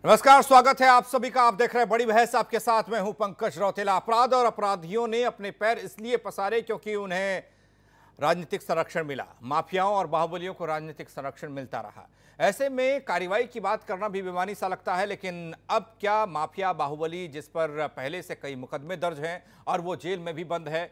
नमस्कार, स्वागत है आप सभी का। आप देख रहे हैं बड़ी बहस। आपके साथ मैं हूं पंकज रौतेला। अपराध और अपराधियों ने अपने पैर इसलिए पसारे क्योंकि उन्हें राजनीतिक संरक्षण मिला। माफियाओं और बाहुबलियों को राजनीतिक संरक्षण मिलता रहा। ऐसे में कार्रवाई की बात करना भी बेमानी सा लगता है। लेकिन अब क्या माफिया बाहुबली, जिस पर पहले से कई मुकदमे दर्ज हैं और वो जेल में भी बंद है,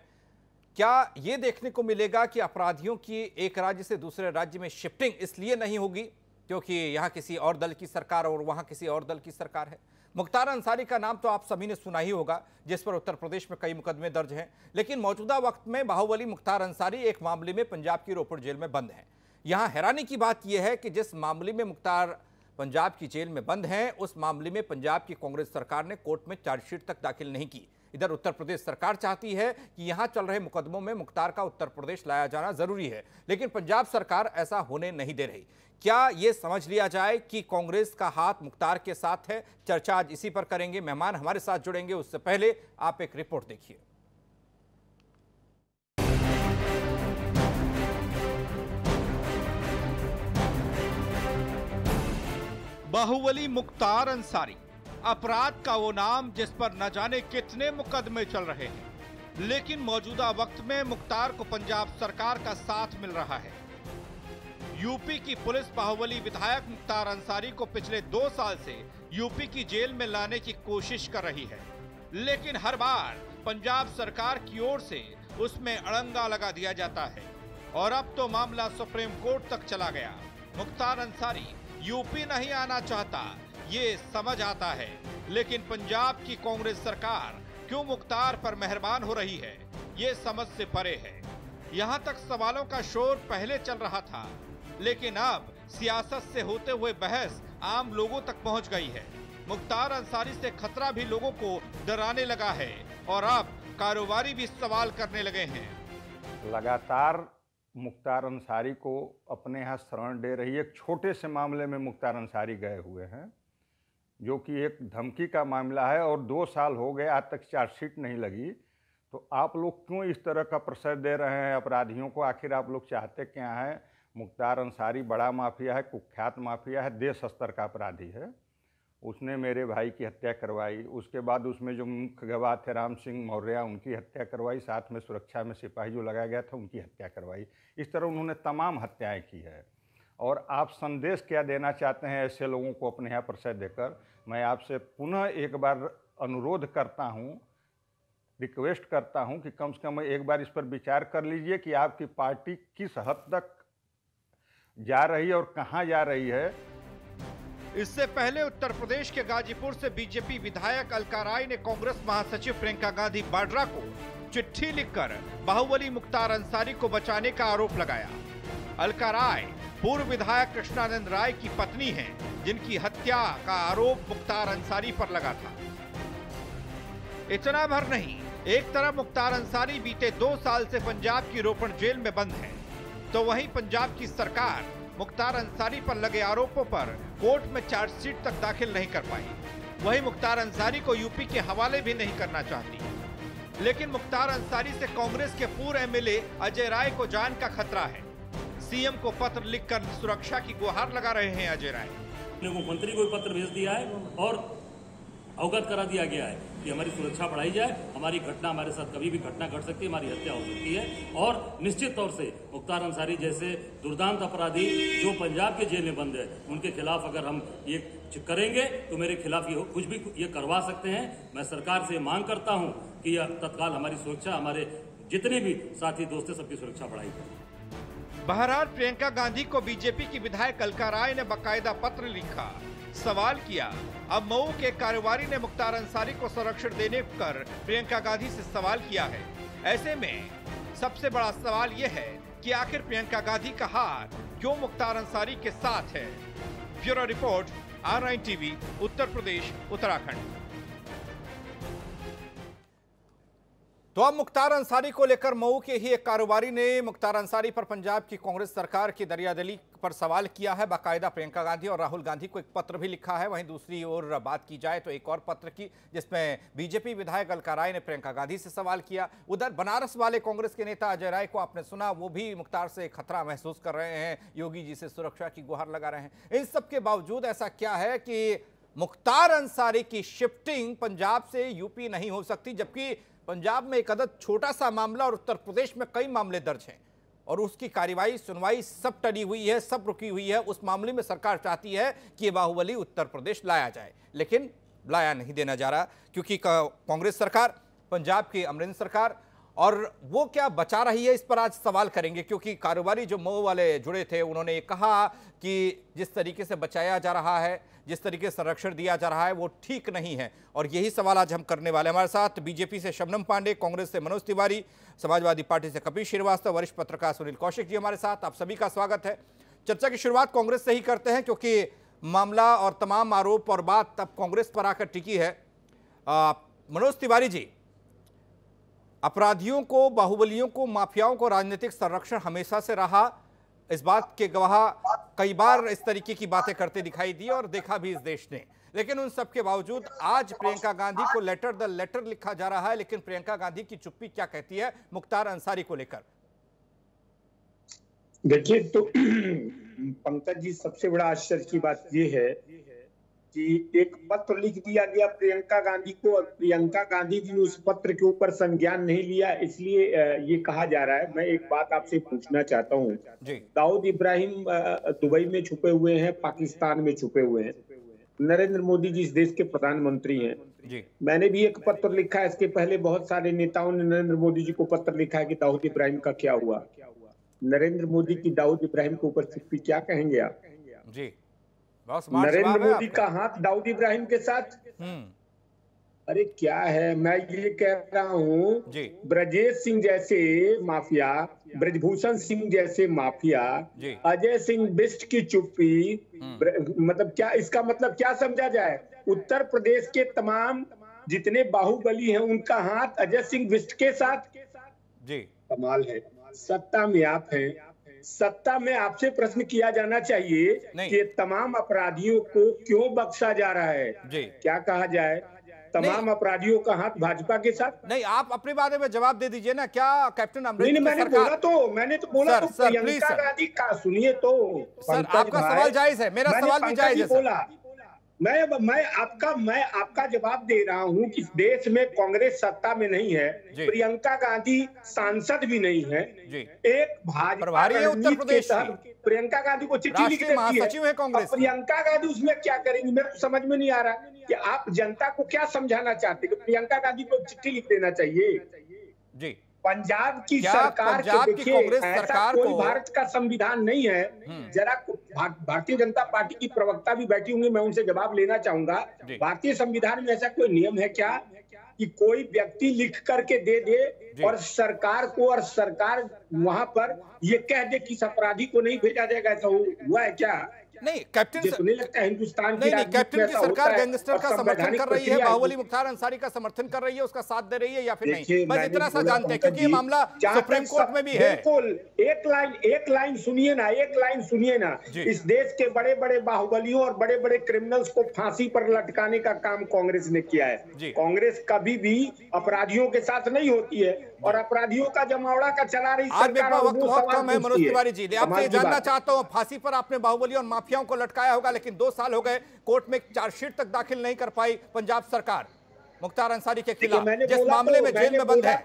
क्या ये देखने को मिलेगा कि अपराधियों की एक राज्य से दूसरे राज्य में शिफ्टिंग इसलिए नहीं होगी क्योंकि यहां किसी और दल की सरकार और वहां किसी और दल की सरकार है? मुख्तार अंसारी का नाम तो आप सभी ने सुना ही होगा, जिस पर उत्तर प्रदेश में कई मुकदमे दर्ज हैं। लेकिन मौजूदा वक्त में बाहुबली मुख्तार अंसारी एक मामले में पंजाब की रोपड़ जेल में बंद है। यहां हैरानी की बात यह है कि जिस मामले में मुख्तार पंजाब की जेल में बंद हैं, उस मामले में पंजाब की कांग्रेस सरकार ने कोर्ट में चार्जशीट तक दाखिल नहीं की। इधर उत्तर प्रदेश सरकार चाहती है कि यहां चल रहे मुकदमों में मुख्तार का उत्तर प्रदेश लाया जाना जरूरी है, लेकिन पंजाब सरकार ऐसा होने नहीं दे रही। क्या यह समझ लिया जाए कि कांग्रेस का हाथ मुख्तार के साथ है? चर्चा आज इसी पर करेंगे। मेहमान हमारे साथ जुड़ेंगे, उससे पहले आप एक रिपोर्ट देखिए। बाहुबली मुख्तार अंसारी, अपराध का वो नाम जिस पर न जाने कितने मुकदमे चल रहे हैं, लेकिन मौजूदा वक्त में मुख्तार को पंजाब सरकार का साथ मिल रहा है। यूपी की पुलिस बाहुबली विधायक मुख्तार अंसारी को पिछले 2 साल से यूपी की जेल में लाने की कोशिश कर रही है, लेकिन हर बार पंजाब सरकार की ओर से उसमें अड़ंगा लगा दिया जाता है और अब तो मामला सुप्रीम कोर्ट तक चला गया। मुख्तार अंसारी यूपी नहीं आना चाहता, ये समझ आता है, लेकिन पंजाब की कांग्रेस सरकार क्यों मुख्तार पर मेहरबान हो रही है, ये समझ से परे है। यहां तक सवालों का शोर पहले चल रहा था, लेकिन अब सियासत से होते हुए बहस आम लोगों तक पहुंच गई है। मुख्तार अंसारी से खतरा भी लोगों को डराने लगा है और अब कारोबारी भी सवाल करने लगे हैं। लगातार मुख्तार अंसारी को अपने यहाँ शरण दे रही है। एक छोटे से मामले में मुख्तार अंसारी गए हुए हैं, जो कि एक धमकी का मामला है और 2 साल हो गए, आज तक चार्जशीट नहीं लगी। तो आप लोग क्यों इस तरह का प्रेशर दे रहे हैं अपराधियों को? आखिर आप लोग चाहते क्या हैं? मुख्तार अंसारी बड़ा माफिया है, कुख्यात माफिया है, देश स्तर का अपराधी है। उसने मेरे भाई की हत्या करवाई, उसके बाद उसमें जो मुख्य गवाह थे राम सिंह मौर्य, उनकी हत्या करवाई, साथ में सुरक्षा में सिपाही जो लगाया गया था उनकी हत्या करवाई। इस तरह उन्होंने तमाम हत्याएं की है। और आप संदेश क्या देना चाहते हैं ऐसे लोगों को अपने यहाँ परिचय देकर? मैं आपसे पुनः एक बार अनुरोध करता हूँ, रिक्वेस्ट करता हूँ कि कम से कम एक बार इस पर विचार कर लीजिए कि आपकी पार्टी किस हद तक जा रही है और कहां जा रही है। इससे पहले उत्तर प्रदेश के गाजीपुर से बीजेपी विधायक अलका राय ने कांग्रेस महासचिव प्रियंका गांधी वाड्रा को चिट्ठी लिखकर बाहुबली मुख्तार अंसारी को बचाने का आरोप लगाया। अलका राय पूर्व विधायक कृष्णानंद राय की पत्नी हैं, जिनकी हत्या का आरोप मुख्तार अंसारी पर लगा था। इतना भर नहीं, एक तरफ मुख्तार अंसारी बीते 2 साल से पंजाब की रोपड़ जेल में बंद है, तो वहीं पंजाब की सरकार मुख्तार अंसारी पर लगे आरोपों पर कोर्ट में चार्जशीट तक दाखिल नहीं कर पाई। वहीं मुख्तार अंसारी को यूपी के हवाले भी नहीं करना चाहती। लेकिन मुख्तार अंसारी से कांग्रेस के पूर्व एमएलए अजय राय को जान का खतरा है। सीएम को पत्र लिखकर सुरक्षा की गुहार लगा रहे हैं अजय राय। मुख्यमंत्री को पत्र भेज दिया है और अवगत करा दिया गया है कि हमारी सुरक्षा बढ़ाई जाए। हमारी घटना, हमारे साथ कभी भी घटना घट सकती है, हमारी हत्या हो सकती है और निश्चित तौर से मुख्तार अंसारी जैसे दुर्दांत अपराधी जो पंजाब के जेल में बंद है, उनके खिलाफ अगर हम ये करेंगे तो मेरे खिलाफ ये कुछ भी ये करवा सकते हैं। मैं सरकार से मांग करता हूं कि यह तत्काल हमारी सुरक्षा, हमारे जितने भी साथी दोस्त हैं, सबकी सुरक्षा बढ़ाई जाए। बहरहाल प्रियंका गांधी को बीजेपी की विधायक अलका राय ने बाकायदा पत्र लिखा, सवाल किया। अब मऊ के कारोबारी ने मुख्तार अंसारी को संरक्षण देने पर प्रियंका गांधी से सवाल किया है। ऐसे में सबसे बड़ा सवाल यह है कि आखिर प्रियंका गांधी का हाथ क्यों मुख्तार अंसारी के साथ है? Bureau report, R9 TV, Uttar Pradesh, Uttarakhand. तो अब मुख्तार अंसारी को लेकर मऊ के ही एक कारोबारी ने मुख्तार अंसारी पर पंजाब की कांग्रेस सरकार की दरियादिली पर सवाल किया है। बाकायदा प्रियंका गांधी और राहुल गांधी को एक पत्र भी लिखा है। वहीं दूसरी ओर बात की जाए तो एक और पत्र की, जिसमें बीजेपी विधायक अलका राय ने प्रियंका गांधी से सवाल किया। उधर बनारस वाले कांग्रेस के नेता अजय राय को आपने सुना, वो भी मुख्तार से खतरा महसूस कर रहे हैं, योगी जी से सुरक्षा की गुहार लगा रहे हैं। इन सब के बावजूद ऐसा क्या है कि मुख्तार अंसारी की शिफ्टिंग पंजाब से यूपी नहीं हो सकती, जबकि पंजाब में एक अदद छोटा सा मामला और उत्तर प्रदेश में कई मामले दर्ज हैं और उसकी कार्रवाई सुनवाई सब टली हुई है, सब रुकी हुई है। उस मामले में सरकार चाहती है कि ये बाहुबली उत्तर प्रदेश लाया जाए, लेकिन लाया नहीं देना जा रहा क्योंकि कांग्रेस सरकार, पंजाब की अमरिंदर सरकार, और वो क्या बचा रही है, इस पर आज सवाल करेंगे। क्योंकि कारोबारी जो मऊ वाले जुड़े थे उन्होंने ये कहा कि जिस तरीके से बचाया जा रहा है, जिस तरीके से संरक्षण दिया जा रहा है वो ठीक नहीं है, और यही सवाल आज हम करने वाले। हमारे साथ बीजेपी से शबनम पांडे, कांग्रेस से मनोज तिवारी, समाजवादी पार्टी से कपिल श्रीवास्तव, वरिष्ठ पत्रकार सुनील कौशिक जी हमारे साथ। आप सभी का स्वागत है। चर्चा की शुरुआत कांग्रेस से ही करते हैं क्योंकि मामला और तमाम आरोप और बात अब कांग्रेस पर आकर टिकी है। मनोज तिवारी जी, अपराधियों को, बाहुबलियों को, माफियाओं को राजनीतिक संरक्षण हमेशा से रहा, इस बात के गवाह कई बार इस तरीके की बातें करते दिखाई दी और देखा भी इस देश ने। लेकिन उन सब के बावजूद आज प्रियंका गांधी को लेटर द लेटर लिखा जा रहा है। लेकिन प्रियंका गांधी की चुप्पी क्या कहती है मुख्तार अंसारी को लेकर? देखिए, तो पंकज जी, सबसे बड़ा आश्चर्य की बात यह है कि एक पत्र लिख दिया गया प्रियंका गांधी को और प्रियंका गांधी जी ने उस पत्र के ऊपर संज्ञान नहीं लिया, इसलिए ये कहा जा रहा है। मैं एक बात आपसे पूछना चाहता हूँ, दाऊद इब्राहिम दुबई में छुपे हुए हैं, पाकिस्तान में छुपे हुए हैं, नरेंद्र मोदी जी इस देश के प्रधानमंत्री हैं जी। मैंने भी एक पत्र लिखा है, इसके पहले बहुत सारे नेताओं ने नरेंद्र मोदी जी को पत्र लिखा है कि दाऊद इब्राहिम का क्या हुआ। नरेंद्र मोदी की दाऊद इब्राहिम के ऊपर चुप्पी, क्या कहेंगे आप जी? नरेंद्र मोदी का हाथ दाऊद इब्राहिम के साथ, अरे क्या है। मैं ये कह रहा हूँ, ब्रजेश सिंह जैसे माफिया, ब्रजभूषण सिंह जैसे माफिया, अजय सिंह बिष्ट की चुप्पी, मतलब क्या, इसका मतलब क्या समझा जाए? उत्तर प्रदेश के तमाम जितने बाहुबली हैं उनका हाथ अजय सिंह बिष्ट के साथ जी। कमाल है। सत्ता में आप हैं, सत्ता में आपसे प्रश्न किया जाना चाहिए कि तमाम अपराधियों को क्यों बख्शा जा रहा है जी। क्या कहा जाए, तमाम अपराधियों का हाथ भाजपा के साथ? नहीं, आप अपने बारे में जवाब दे दीजिए ना। क्या कैप्टन अमरिंदर मैंने बोला तो प्रियंका गांधी का सुनिए तो सर, आपका सवाल जायज है, मेरा सवाल भी जायज है। बोला मैं आपका जवाब दे रहा हूं कि इस देश में कांग्रेस सत्ता में नहीं है, प्रियंका गांधी सांसद भी नहीं है, एक भाजपा के तहत प्रियंका गांधी को चिट्ठी लिख देती है कांग्रेस। प्रियंका गांधी उसमें क्या करेंगी? मेरे को समझ में नहीं आ रहा कि आप जनता को क्या समझाना चाहते हैं कि प्रियंका गांधी को चिट्ठी लिख देना चाहिए जी। पंजाब की सरकार के देखिए, ऐसा कोई भारत का संविधान नहीं है। जरा भारतीय जनता पार्टी की प्रवक्ता भी बैठी होंगी, मैं उनसे जवाब लेना चाहूंगा। भारतीय संविधान में ऐसा कोई नियम है क्या कि कोई व्यक्ति लिख करके दे दे और सरकार को, और सरकार वहां पर ये कह दे कि इस अपराधी को नहीं भेजा जाएगा? ऐसा हुआ है क्या? नहीं, कैप्टन तो नहीं लगता हिंदुस्तान की कैप्टन की सरकार गैंगस्टर का समर्थन कर रही है, बाहुबली मुख्तार अंसारी का समर्थन कर रही है, उसका साथ दे रही है या फिर नहीं? बस इतना सा जानते हैं क्योंकि ये मामला सुप्रीम कोर्ट में भी है। बिल्कुल, एक लाइन सुनिए ना, एक लाइन सुनिए ना। इस देश के बड़े बड़े बाहुबलियों और बड़े बड़े क्रिमिनल्स को फांसी पर लटकाने का काम कांग्रेस ने किया है। कांग्रेस कभी भी अपराधियों के साथ नहीं होती है और अपराधियों का जमावड़ा का चला रही सरकार। वक्त बहुत कम है मनोज तिवारी जी, आपसे जानना चाहता हूँ, फांसी पर आपने बाहुबली और माफियाओं को लटकाया होगा, लेकिन 2 साल हो गए, कोर्ट में चार्जशीट तक दाखिल नहीं कर पाई पंजाब सरकार मुख्तार अंसारी के खिलाफ, जिस मामले में जेल में बंद है।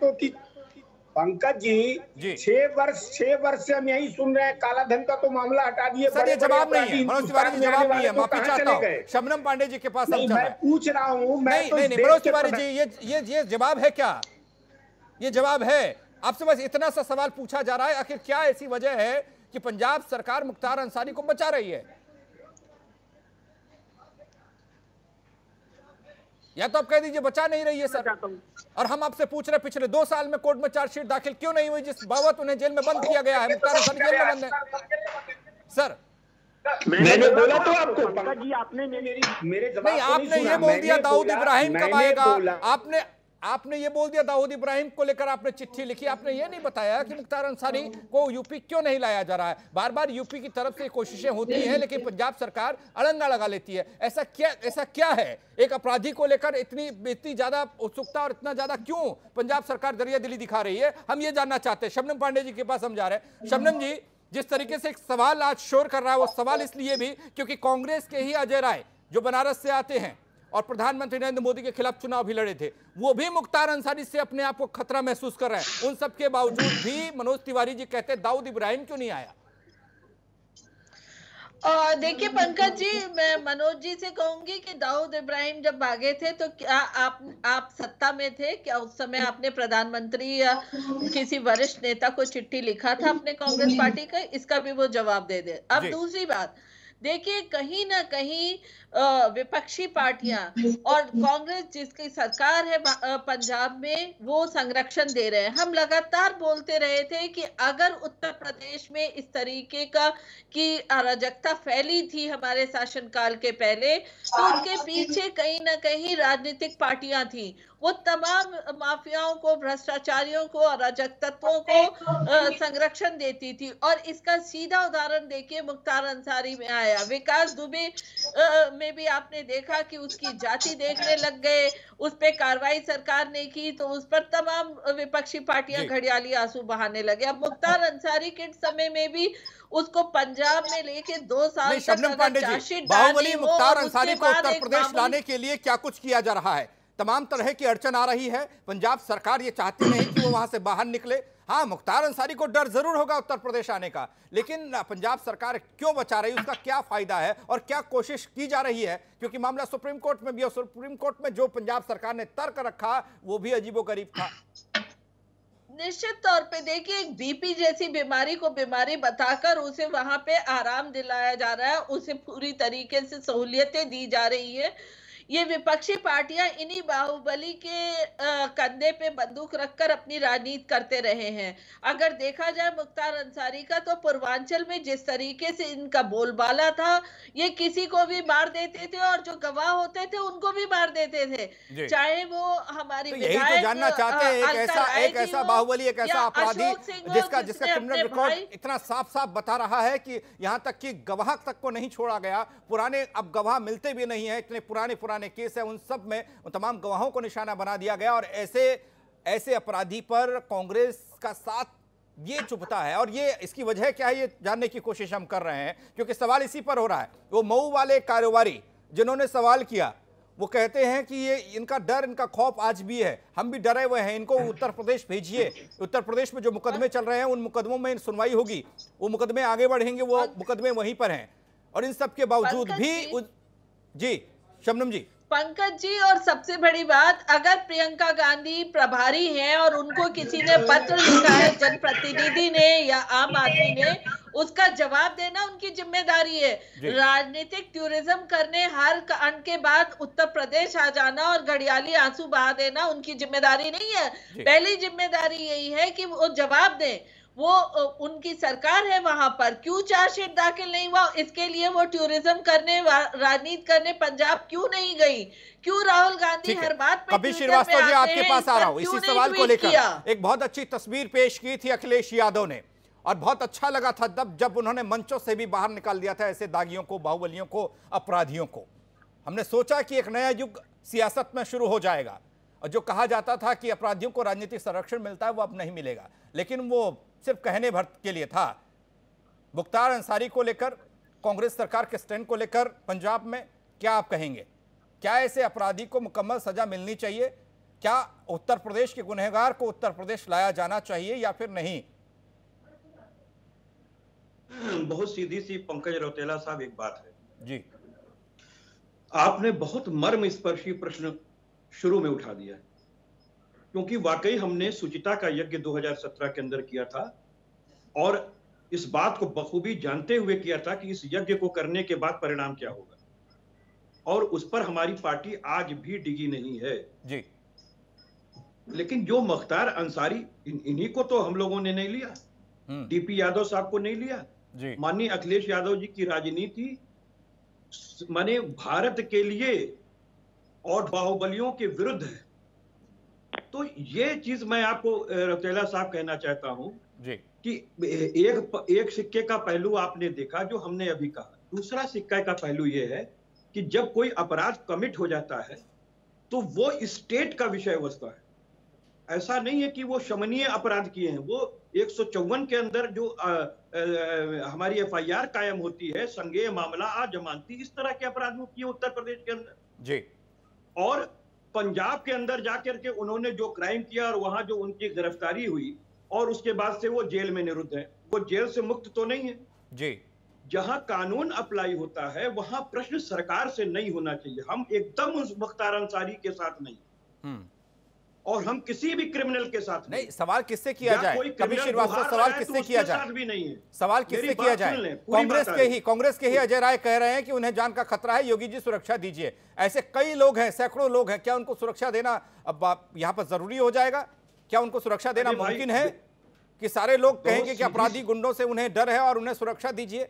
पंकज जी 6 वर्ष से हम यही सुन रहे हैं, काला धन का तो मामला हटा दिए। सर, ये जवाब नहीं है मनोज तिवारी जी, जवाब नहीं है, माफी चाहता हूं। शबनम पांडे जी के पास मैं पूछ रहा हूं। नहीं, मनोज तिवारी जी, ये जवाब है क्या? ये जवाब है? आपसे बस इतना सा सवाल पूछा जा रहा है, आखिर क्या ऐसी वजह है कि पंजाब सरकार मुख्तार अंसारी को बचा रही है? या तो आप कह दीजिए बचा नहीं रही है सर, और हम आपसे पूछ रहे पिछले 2 साल में कोर्ट में चार्जशीट दाखिल क्यों नहीं हुई, जिस बाबत उन्हें जेल में बंद किया गया है? मुख्तार अंसारी जेल में बंद है सर। मैंने बोला तो आपको, पंकज जी आपने मेरे जवाब नहीं, आपने ये बोल दिया दाऊद इब्राहिम कब आएगा, आपने ये बोल दिया दाऊद इब्राहिम को लेकर आपने चिट्ठी लिखी, आपने ये नहीं बताया कि मुख्तार अंसारी को यूपी क्यों नहीं लाया जा रहा है। बार बार यूपी की तरफ से कोशिशें होती हैं लेकिन पंजाब सरकार अड़ंगा लगा लेती है। ऐसा क्या है? एक अपराधी को लेकर इतनी ज्यादा उत्सुकता और इतना ज्यादा क्यों पंजाब सरकार दरिया दिली दिखा रही है, हम ये जानना चाहते हैं। शबनम पांडे जी के पास हम जा रहे हैं। शबनम जी, जिस तरीके से एक सवाल आज शोर कर रहा है, वो सवाल इसलिए भी क्योंकि कांग्रेस के ही अजय राय जो बनारस से आते हैं और प्रधानमंत्री नरेंद्र मोदी के खिलाफ चुनाव भी लड़े थे, वो भी मुख्तार अंसारी से अपने आप को खतरा महसूस कर रहे हैं। उन सब के बावजूद भी मनोज तिवारी जी कहते हैं दाऊद इब्राहिम क्यों नहीं आया? देखिए पंकज जी, मैं मनोज जी से कहूंगी कि दाऊद इब्राहिम जब भागे थे तो क्या आप सत्ता में थे? क्या उस समय आपने प्रधानमंत्री या किसी वरिष्ठ नेता को चिट्ठी लिखा था अपने कांग्रेस पार्टी का? इसका भी वो जवाब दे दे। अब दूसरी बात, देखिए कहीं ना कहीं विपक्षी पार्टियां और कांग्रेस जिसकी सरकार है पंजाब में, वो संरक्षण दे रहे हैं। हम लगातार बोलते रहे थे कि अगर उत्तर प्रदेश में इस तरीके की अराजकता फैली थी हमारे शासनकाल के पहले, तो उनके पीछे कहीं ना कहीं राजनीतिक पार्टियां थी। वो तमाम माफियाओं को, भ्रष्टाचारियों को, अराजक तत्वों को संरक्षण देती थी। और इसका सीधा उदाहरण देखिए मुख्तार अंसारी में आया। विकास दुबे में भी आपने देखा कि उसकी जाति देखने लग गए, उस पे कार्रवाई सरकार ने की तो उस पर तमाम विपक्षी पार्टियां घड़ियाली आंसू बहाने लगे। अब मुख्तार अंसारी के समय में भी उसको पंजाब में लेके 2 साल शबनम पांडे जी, बाहुबली मुख्तार अंसारी को उत्तर प्रदेश लाने के लिए क्या कुछ किया जा रहा है? तमाम तरह की अड़चन आ रही है। पंजाब सरकार ये चाहती नहीं कि वो वहां से बाहर निकले। हाँ, मुख्तार अंसारी को डर जरूर होगा उत्तर प्रदेश आने का, लेकिन पंजाब सरकार क्यों बचा रही है, उसका क्या फायदा है और क्या कोशिश की जा रही है? क्योंकि मामला सुप्रीम कोर्ट में भी, और सुप्रीम कोर्ट में जो पंजाब सरकार ने तर्क रखा वो भी अजीबोगरीब था। निश्चित तौर पे देखिए, एक बीपी जैसी बीमारी को बीमारी बताकर उसे वहां पे आराम दिलाया जा रहा है, उसे पूरी तरीके से सहूलियतें दी जा रही है। ये विपक्षी पार्टियां इन्हीं बाहुबली के कंधे पे बंदूक रखकर अपनी राजनीति करते रहे हैं। अगर देखा जाए मुख्तार अंसारी का, तो पूर्वांचल में जिस तरीके से इनका बोलबाला था, ये किसी को भी मार देते थे और जो गवाह होते थे उनको भी मार देते थे, चाहे वो हमारी तो यही तो जानना चाहते हैं, एक ऐसा बाहुबली, एक ऐसा अपराधी जिसका क्रिमिनल रिकॉर्ड इतना साफ साफ बता रहा है कि यहां तक कि गवाह तक को नहीं छोड़ा गया। पुराने अब गवाह मिलते भी नहीं है, इतने पुराने केस है, उन सब में उन तमाम गवाहों को निशाना बना दिया गया। और ऐसे अपराधी पर कांग्रेस का साथ ये चुभता है, और ये इसकी वजह क्या है ये जानने की कोशिश हम कर रहे हैं, क्योंकि सवाल इसी पर हो रहा है। वो मऊ वाले कारोबारी जिन्होंने सवाल किया, वो कहते हैं कि ये इनका डर, इनका खौफ आज भी है, हम भी डरे हुए हैं, इनको उत्तर प्रदेश भेजिए। उत्तर प्रदेश में जो मुकदमे चल रहे हैं उन मुकदमों में सुनवाई होगी, वो मुकदमे आगे बढ़ेंगे, वो मुकदमे वहीं पर हैं। और इन सब के बावजूद भी जी शबनम जी, पंकज जी, और सबसे बड़ी बात, अगर प्रियंका गांधी प्रभारी हैं और उनको किसी ने पत्र लिखा है, जनप्रतिनिधि ने या आम आदमी ने, उसका जवाब देना उनकी जिम्मेदारी है। राजनीतिक टूरिज्म करने, हर कांड के बाद उत्तर प्रदेश आ जाना और घड़ियाली आंसू बहा देना उनकी जिम्मेदारी नहीं है। पहली जिम्मेदारी यही है कि वो जवाब दें। वो उनकी सरकार है वहां पर, क्यों चार्जशीट दाखिल नहीं हुआ? इसके लिए वो टूरिज्म करने, राजनीति करने पंजाब क्यों नहीं गई? क्यों राहुल गांधी हर बात पे? कपिल श्रीवास्तव जी, आपके पास आ रहा हूं इसी सवाल को लेकर। एक बहुत अच्छी तस्वीर पेश की थी अखिलेश यादव ने, और बहुत अच्छा लगा था जब उन्होंने मंचों से भी बाहर निकाल दिया था ऐसे दागियों को, बाहुबलियों को, अपराधियों को। हमने सोचा कि एक नया युग सियासत में शुरू हो जाएगा, और जो कहा जाता था कि अपराधियों को राजनीतिक संरक्षण मिलता है वो अब नहीं मिलेगा, लेकिन वो सिर्फ कहने भर के लिए था। मुख्तार अंसारी को लेकर, कांग्रेस सरकार के स्टैंड को लेकर पंजाब में क्या आप कहेंगे? क्या ऐसे अपराधी को मुकम्मल सजा मिलनी चाहिए? क्या उत्तर प्रदेश के गुनहगार को उत्तर प्रदेश लाया जाना चाहिए या फिर नहीं? बहुत सीधी सी पंकज रौतेला साहब एक बात है जी, आपने बहुत मर्मस्पर्शी प्रश्न शुरू में उठा दिया, क्योंकि वाकई हमने सुचिता का यज्ञ 2017 के अंदर किया था, और इस बात को बखूबी जानते हुए किया था कि इस यज्ञ को करने के बाद परिणाम क्या होगा, और उस पर हमारी पार्टी आज भी डिगी नहीं है जी। लेकिन जो मुख्तार अंसारी, इन्हीं को तो हम लोगों ने नहीं लिया, डीपी यादव साहब को नहीं लिया, माननीय अखिलेश यादव जी की राजनीति माने भारत के लिए और बाहुबलियों के विरुद्ध है। तो ये चीज मैं आपको रौतेला साहब कहना चाहता हूं कि एक सिक्के का पहलू आपने देखा जो हमने अभी कहा, दूसरा सिक्के का पहलू ये है कि जब कोई अपराध कमिट हो जाता है तो वो स्टेट का विषय वस्तु है। ऐसा नहीं है कि वो शमनीय अपराध किए हैं, वो 154 के अंदर जो हमारी FIR कायम होती है, संज्ञेय मामला आ जमानती, इस तरह के अपराध वो किए उत्तर प्रदेश के अंदर जी। और पंजाब के अंदर जाकर के उन्होंने जो क्राइम किया और वहां जो उनकी गिरफ्तारी हुई और उसके बाद से वो जेल में निरुद्ध है, वो जेल से मुक्त तो नहीं है जी। जहां कानून अप्लाई होता है वहां प्रश्न सरकार से नहीं होना चाहिए। हम एकदम उस मुख्तार अंसारी के साथ नहीं और हम किसी भी क्रिमिनल के साथ नहीं। सवाल किससे किया जाए कपिल श्रीवास्तव, सवाल किससे किया जाए भी नहीं है, सवाल किससे किया जाए? कांग्रेस के ही अजय राय कह रहे हैं कि उन्हें जान का खतरा है, योगी जी सुरक्षा दीजिए। ऐसे कई लोग हैं, सैकड़ों लोग हैं, क्या उनको सुरक्षा देना अब यहाँ पर जरूरी हो जाएगा? क्या उनको सुरक्षा देना मुमकिन है कि सारे लोग कहेंगे कि अपराधी गुंडों से उन्हें डर है और उन्हें सुरक्षा दीजिए?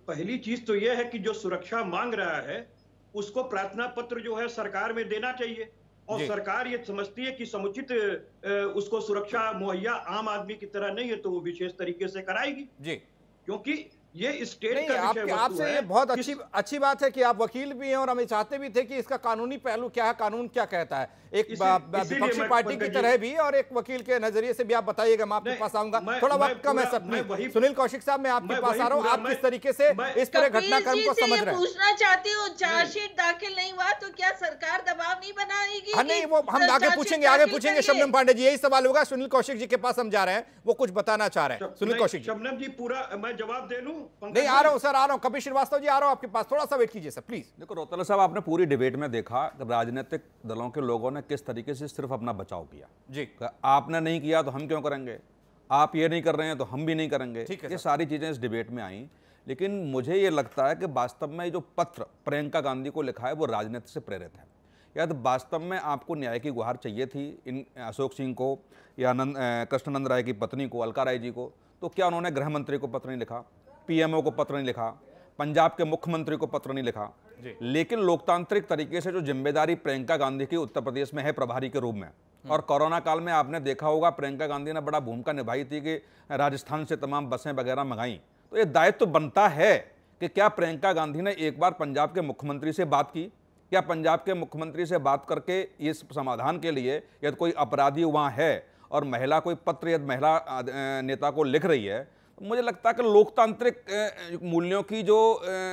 पहली चीज तो यह है कि जो सुरक्षा मांग रहा है उसको प्रार्थना पत्र जो है सरकार में देना चाहिए और सरकार ये समझती है कि समुचित उसको सुरक्षा मुहैया आम आदमी की तरह नहीं है तो वो विशेष तरीके से कराएगी जी, क्योंकि ये स्टेट का विषय आपसे ये बहुत अच्छी बात है कि आप वकील भी हैं और हम चाहते भी थे कि इसका कानूनी पहलू क्या है, कानून क्या कहता है, एक विपक्षी पार्टी की तरह भी और एक वकील के नजरिए से भी आप बताइए। मैं आपके पास आऊंगा, थोड़ा वक्त कम है सबने। सुनील कौशिक साहब, मैं आपके पास आ रहा हूँ, आप किस तरीके से इस पूरे घटनाक्रम को समझ रहे हैं? पूछना चाहती हूँ, चार्जशीट दाखिल नहीं हुआ तो क्या सरकार दबाव नहीं बनाएगी? नहीं, वो हम आगे पूछेंगे शबनम पांडे जी, यही सवाल होगा। सुनील कौशिक जी के पास हम जा रहे हैं, वो कुछ बताना चाह रहे हैं। सुनील कौशिक जी। शबनम जी पूरा मैं जवाब दे लूं? नहीं, आ रहा हूं सर, आ रहा हूं। कपिल श्रीवास्तव जी आ रहा हूं आपके पास, थोड़ा सा वेट कीजिए सर प्लीज। देखो रौतेला साहब, आपने पूरी डिबेट में देखा राजनीतिक दलों के लोगों ने किस तरीके से सिर्फ अपना बचाव किया जी। आपने नहीं किया तो हम क्यों करेंगे, आप ये नहीं कर रहे हैं तो हम भी नहीं करेंगे, ये सारी चीजें इस डिबेट में आई। लेकिन मुझे ये लगता है कि वास्तव में जो पत्र प्रियंका गांधी को लिखा है वो राजनीति से प्रेरित है। या तो वास्तव में आपको न्याय की गुहार चाहिए थी इन अशोक सिंह को या कृष्णानंद राय की पत्नी को, अलका राय जी को, तो क्या उन्होंने गृह मंत्री को पत्र नहीं लिखा, PMO को पत्र नहीं लिखा, पंजाब के मुख्यमंत्री को पत्र नहीं लिखा? लेकिन लोकतांत्रिक तरीके से जो जिम्मेदारी प्रियंका गांधी की उत्तर प्रदेश में है प्रभारी के रूप में, और कोरोना काल में आपने देखा होगा प्रियंका गांधी ने बड़ा भूमिका निभाई थी कि राजस्थान से तमाम बसें वगैरह मंगाई। तो ये दायित्व तो बनता है कि क्या प्रियंका गांधी ने एक बार पंजाब के मुख्यमंत्री से बात की, क्या पंजाब के मुख्यमंत्री से बात करके इस समाधान के लिए, यदि कोई अपराधी वहाँ है और महिला कोई पत्र यदि महिला नेता को लिख रही है, मुझे लगता है कि लोकतांत्रिक मूल्यों की जो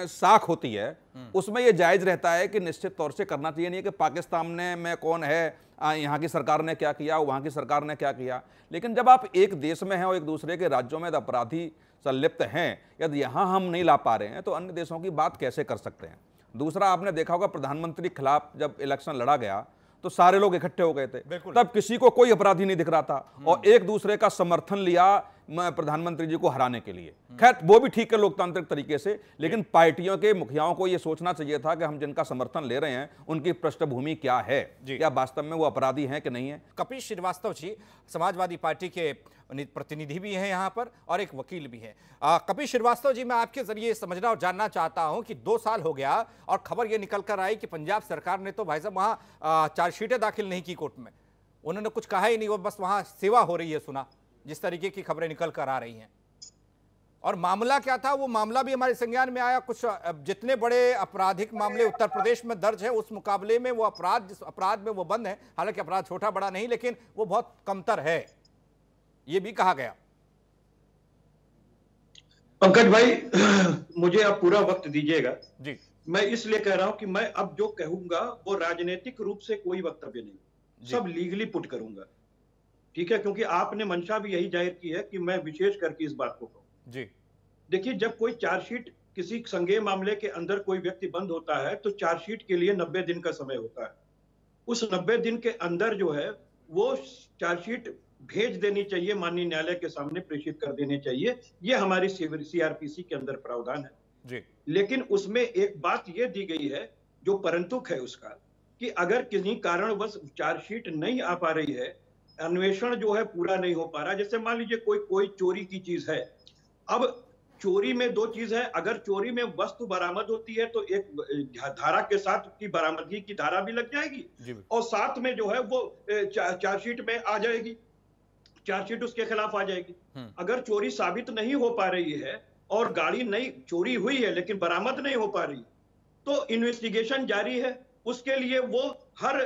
साख होती है उसमें यह जायज रहता है कि निश्चित तौर से करना चाहिए। नहीं कि पाकिस्तान में कौन है, यहाँ की सरकार ने क्या किया, वहाँ की सरकार ने क्या किया। लेकिन जब आप एक देश में हैं और एक दूसरे के राज्यों में अपराधी संलिप्त हैं, यदि यहाँ हम नहीं ला पा रहे हैं तो अन्य देशों की बात कैसे कर सकते हैं? दूसरा, आपने देखा होगा प्रधानमंत्री के खिलाफ जब इलेक्शन लड़ा गया तो सारे लोग इकट्ठे हो गए थे, तब किसी को कोई अपराधी नहीं दिख रहा था और एक दूसरे का समर्थन लिया प्रधानमंत्री जी को हराने के लिए। खैर वो भी ठीक है लोकतांत्रिक तरीके से, लेकिन पार्टियों के मुखियाओं को यह सोचना चाहिए था कि हम जिनका समर्थन ले रहे हैं उनकी पृष्ठभूमि क्या है, या वास्तव में वो अपराधी हैं कि नहीं है। कपिल श्रीवास्तव जी समाजवादी पार्टी के प्रतिनिधि भी हैं यहाँ पर और एक वकील भी हैं। कपिल श्रीवास्तव जी, मैं आपके जरिए समझना और जानना चाहता हूं कि 2 साल हो गया और खबर यह निकल कर आई कि पंजाब सरकार ने तो भाई साहब वहां चार्जशीटें दाखिल नहीं की कोर्ट में, उन्होंने कुछ कहा ही नहीं, वो बस वहां सेवा हो रही है, सुना जिस तरीके की खबरें निकल कर आ रही हैं। और मामला क्या था, वो मामला भी हमारे संज्ञान में आया। कुछ जितने बड़े आपराधिक मामले उत्तर प्रदेश में दर्ज है उस मुकाबले में वो अपराध, जिस अपराध में वो बंद है, हालांकि अपराध छोटा बड़ा नहीं लेकिन वो बहुत कमतर है, ये भी कहा गया। पंकज भाई, मुझे आप पूरा वक्त दीजिएगा जी। मैं इसलिए कह रहा हूं कि मैं अब जो कहूंगा वो राजनीतिक रूप से कोई वक्तव्य नहीं, सब लीगली पुट करूंगा, ठीक है? क्योंकि आपने मंशा भी यही जाहिर की है कि मैं विशेष करके इस बात को कहूं जी। देखिए, जब कोई चार्जशीट किसी संज्ञेय मामले के अंदर कोई व्यक्ति बंद होता है तो चार्जशीट के लिए 90 दिन का समय होता है। उस 90 दिन के अंदर जो है वो चार्जशीट भेज देनी चाहिए, माननीय न्यायालय के सामने प्रेषित कर देने चाहिए। ये हमारी CRPC के अंदर प्रावधान है जी। लेकिन उसमें एक बात ये दी गई है जो परंतुक है उसका, कि अगर किसी कारणवश चार्जशीट नहीं आ पा रही है, अन्वेषण जो है पूरा नहीं हो पा रहा, जैसे मान लीजिए कोई चोरी की चीज है। अब चोरी में 2 चीज है, अगर चोरी में वस्तु बरामद होती है तो एक धारा के साथ की बरामदगी की धारा भी लग जाएगी और साथ में जो है वो चार्जशीट में आ जाएगी, चार्जशीट उसके खिलाफ आ जाएगी। अगर चोरी साबित नहीं हो पा रही है और गाड़ी नहीं चोरी हुई है लेकिन बरामद नहीं हो पा रही, तो इन्वेस्टिगेशन जारी है, उसके लिए वो हर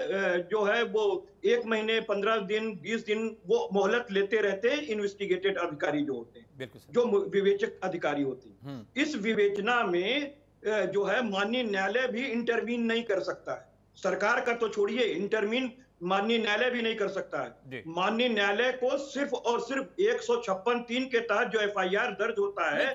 जो है वो 1 महीने 15 दिन 20 दिन वो मोहलत लेते रहते हैं इन्वेस्टिगेटेड अधिकारी जो होते हैं, जो विवेचक अधिकारी होते हैं। इस विवेचना में जो है माननीय न्यायालय भी इंटरवीन नहीं कर सकता है। सरकार का तो छोड़िए, इंटरवीन माननीय न्यायालय भी नहीं कर सकता है। माननीय न्यायालय को सिर्फ और सिर्फ 156(3) के तहत जो FIR दर्ज होता है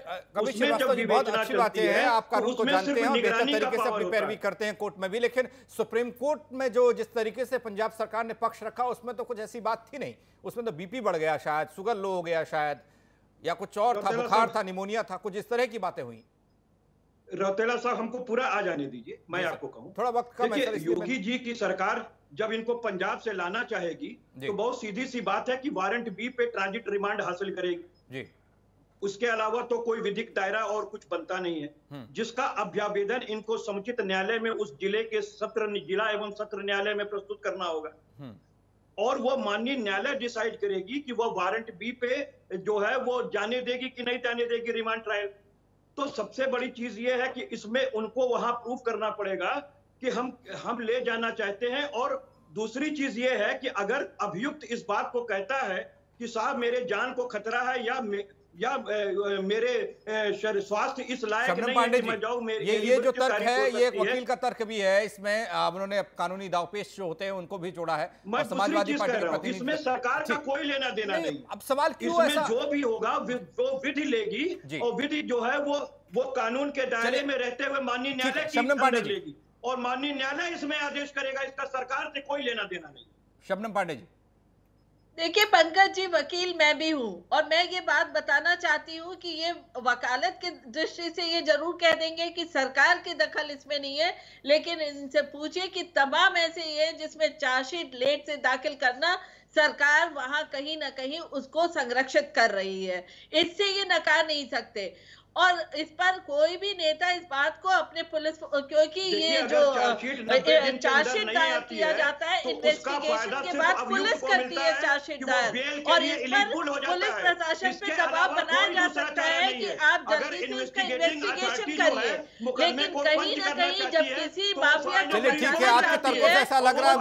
उसमें जब विवेचना चलती है, आप कानून को जानते हैं और बेहतर तरीके से अपनी पैरवी करते हैं कोर्ट में भी, लेकिन सुप्रीम कोर्ट में जो जिस तरीके से पंजाब सरकार ने पक्ष रखा उसमें तो कुछ ऐसी बात थी नहीं। उसमें तो BP बढ़ गया शायद, शुगर लो हो गया शायद, या कुछ और था, बुखार था, निमोनिया था, कुछ इस तरह की बातें हुई। रौतेला साहब हमको पूरा आ जाने दीजिए, मैं आपको कहूं थोड़ा वक्त कम है। योगी जी की सरकार जब इनको पंजाब से लाना चाहेगी तो बहुत सीधी सी बात है कि वारंट B पे ट्रांजिट रिमांड हासिल करेगी जी। उसके अलावा तो कोई विधिक दायरा और कुछ बनता नहीं है, जिसका अभ्यावेदन इनको समुचित न्यायालय में उस जिले के जिला एवं सत्र न्यायालय में प्रस्तुत करना होगा और वो माननीय न्यायालय डिसाइड करेगी कि वो वारंट B पे जो है वो जाने देगी कि नहीं जाने देगी रिमांड ट्रायल। तो सबसे बड़ी चीज ये है कि इसमें उनको वहां प्रूफ करना पड़ेगा कि हम ले जाना चाहते हैं। और दूसरी चीज ये है कि अगर अभियुक्त इस बात को कहता है कि साहब मेरे जान को खतरा है या मेरे स्वास्थ्य इस लायक नहीं है कि मैं जाऊं, ये जो तर्क है ये एक वकील का तर्क भी है, इसमें उन्होंने कानूनी दावपेश जो होते हैं उनको भी जोड़ा है। समाजवादी पार्टी के प्रतिनिधि, इसमें सरकार का कोई लेना देना नहीं। अब सवाल क्यों ऐसा, जो भी होगा वो विधि लेगी और विधि जो है वो कानून के दायरे में रहते हुए माननीय न्यायालय की अंदर लेगी और माननीय न्यायालय इसमें आदेश करेगा। इसका सरकार से कोई लेना देना नहीं। शबनम पांडे जी, देखिए पंकज जी, वकील मैं भी हूं और मैं ये बात बताना चाहती हूं कि ये वकालत की दृष्टि से ये जरूर कह देंगे कि सरकार की दखल इसमें नहीं है, लेकिन इनसे पूछिए कि तमाम ऐसे ये जिसमें चार्जशीट लेट से दाखिल करना सरकार वहां कहीं ना कहीं उसको संरक्षित कर रही है, इससे ये नकार नहीं सकते। और इस पर कोई भी नेता इस बात को अपने पुलिस, क्योंकि ये जो चार्जशीट दायर किया जाता है इन्वेस्टिगेशन के बाद पुलिस करती है चार्जशीट दायर, और इस पर पुलिस प्रशासन पे दबाव बनाया जा सकता है कि आप जल्दी से इसका इन्वेस्टिगेशन करिए। लेकिन कहीं ना कहीं जब किसी माफिया को आपकी तरफ से ऐसा लग रहा है,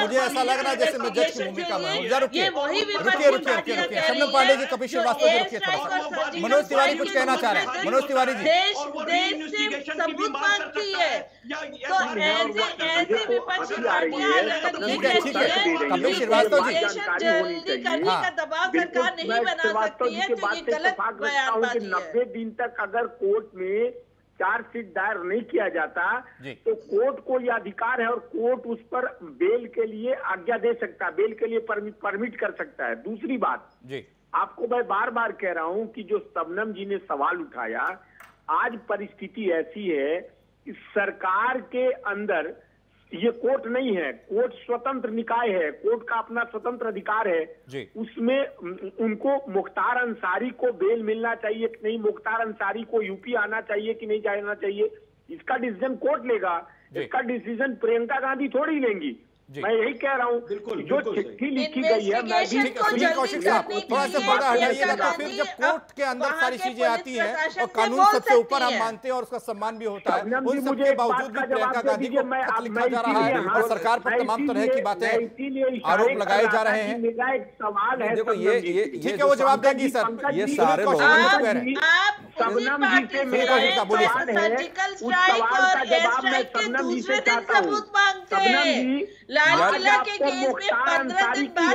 मुझे ऐसा लग रहा है जैसे मैं जज की भूमिका में हूं। ये वही शबनम पांडे जी, कपिल श्रीवास्तव जी, रुकिए, मनोज तिवारी कुछ कहना चाह रहे हैं। मनोज तिवारी जी, देश से सबूत मांगती है तो ऐसे विपक्षी पार्टियां कपिल श्रीवास्तव जी जल्दी करने का दबाव सरकार नहीं बना सकती है, तो ये गलत बयानबाजी है। 90 दिन तक अगर कोर्ट में चार्जशीट दायर नहीं किया जाता तो कोर्ट को यह अधिकार है और कोर्ट उस पर बेल के लिए आज्ञा दे सकता है, बेल के लिए परमिट कर सकता है। दूसरी बात जी, आपको मैं बार बार कह रहा हूं कि जो शबनम जी ने सवाल उठाया, आज परिस्थिति ऐसी है कि सरकार के अंदर ये कोर्ट नहीं है, कोर्ट स्वतंत्र निकाय है, कोर्ट का अपना स्वतंत्र अधिकार है जी। उसमें उनको मुख्तार अंसारी को बेल मिलना चाहिए कि नहीं, मुख्तार अंसारी को यूपी आना चाहिए कि नहीं जाना चाहिए, इसका डिसीजन कोर्ट लेगा। इसका डिसीजन प्रियंका गांधी थोड़ी लेंगी। मैं यही कह रहा हूँ, जो चिट्ठी लिखी गई है, मैं भी कौशिक साहब थोड़ा सा पर्दा हटाइएगा, तो फिर जब कोर्ट के अंदर सारी चीजें आती हैं और कानून सबसे ऊपर हम मानते हैं और उसका सम्मान भी होता है, उन सबके बावजूद भी प्रियंका गांधी को खत लिखा जा रहा है और सरकार पर तमाम तरह की बातें आरोप लगाए जा रहे हैं। मेरा एक सवाल है, देखो ये ठीक है, वो जवाब देंगी सर, ये सारे लोग शबनम जी से मेरा एक सवाल है, उस सवाल का जवाब मैं शबनम जी से चाहता हूँ। शबनम जी, लाल किला के केस में 15 दिन बाद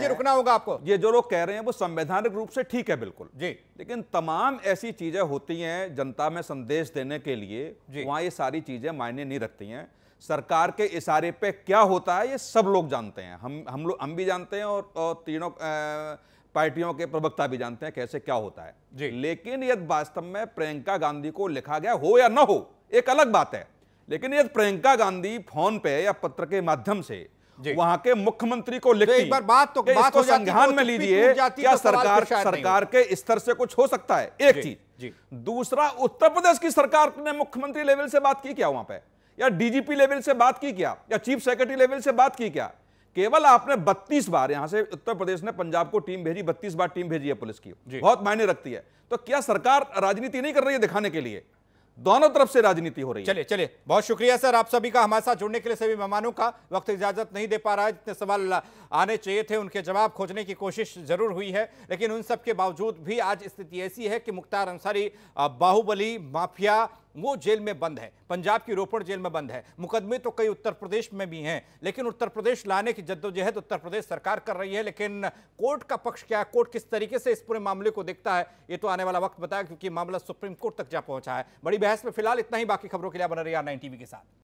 रुकना होगा आपको। ये जो लोग कह रहे हैं वो संवैधानिक रूप से ठीक है बिल्कुल जी, लेकिन तमाम ऐसी चीजें होती हैं जनता में संदेश देने के लिए, वहां ये सारी चीजें मायने नहीं रखती हैं। सरकार के इशारे पे क्या होता है ये सब लोग जानते हैं, हम भी जानते हैं और तीनों पार्टियों के प्रवक्ता भी जानते हैं कैसे क्या होता है जी। लेकिन यदि वास्तव में प्रियंका गांधी को लिखा गया हो या ना हो एक अलग बात है, लेकिन यदि प्रियंका गांधी फोन पे या पत्र के माध्यम से वहां के मुख्यमंत्री को लिखती, एक बार बात हो संज्ञान में लीजिए, क्या सरकार के स्तर से कुछ हो सकता है? एक चीज। दूसरा, उत्तर प्रदेश की सरकार ने मुख्यमंत्री लेवल से बात की क्या वहां पे, या डीजीपी लेवल से बात की क्या, या चीफ सेक्रेटरी लेवल से बात की क्या? केवल आपने 32 बार, यहां से उत्तर प्रदेश ने पंजाब को टीम भेजी, 32 बार टीम भेजी है पुलिस की, बहुत मायने रखती है। तो क्या सरकार राजनीति नहीं कर रही है दिखाने के लिए? दोनों तरफ से राजनीति हो रही है। चलिए बहुत शुक्रिया सर आप सभी का, हमारे साथ जुड़ने के लिए। सभी मेहमानों का वक्त इजाजत नहीं दे पा रहा है, जितने सवाल आने चाहिए थे उनके जवाब खोजने की कोशिश जरूर हुई है, लेकिन उन सब के बावजूद भी आज स्थिति ऐसी है कि मुख्तार अंसारी बाहुबली माफिया वो जेल में बंद है, पंजाब की रोपड़ जेल में बंद है। मुकदमे तो कई उत्तर प्रदेश में भी हैं, लेकिन उत्तर प्रदेश लाने की जद्दोजहद उत्तर प्रदेश सरकार कर रही है। लेकिन कोर्ट का पक्ष क्या है, कोर्ट किस तरीके से इस पूरे मामले को देखता है, ये तो आने वाला वक्त बताया, क्योंकि मामला सुप्रीम कोर्ट तक जा पहुंचा है। बड़ी बहस में फिलहाल इतना ही, बाकी खबरों के लिए बने रहिए R9 टीवी के साथ।